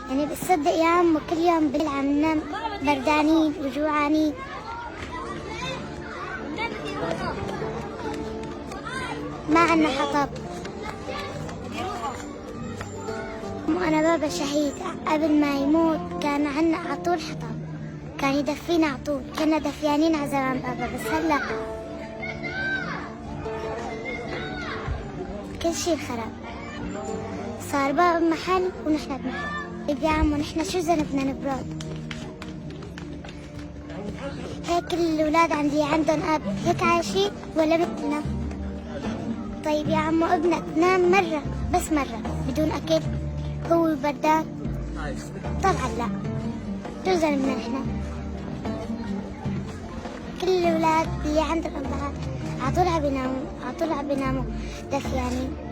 يعني بتصدق يا عم كل يوم بالليل عم ننام بردانين وجوعانين. ما عنا حطب. وأنا بابا شهيد قبل ما يموت كان عنا عطول حطب، كان يدفينا عطول، كنا دفيانين على زمان بابا. بس هلا كل شي خرب، صار بابا بمحل ونحن بمحل. طيب يا عمو نحن شو ذنبنا نبرد؟ هيك الأولاد عندي عندهم أب هيك عايشين ولا مثلنا؟ طيب يا عمو ابنك نام مرة بس مرة بدون أكل هو بردان؟ طبعا لا. شو ذنبنا نحن؟ كل الأولاد اللي عندهم أبهات عطول عم بيناموا دفيانين.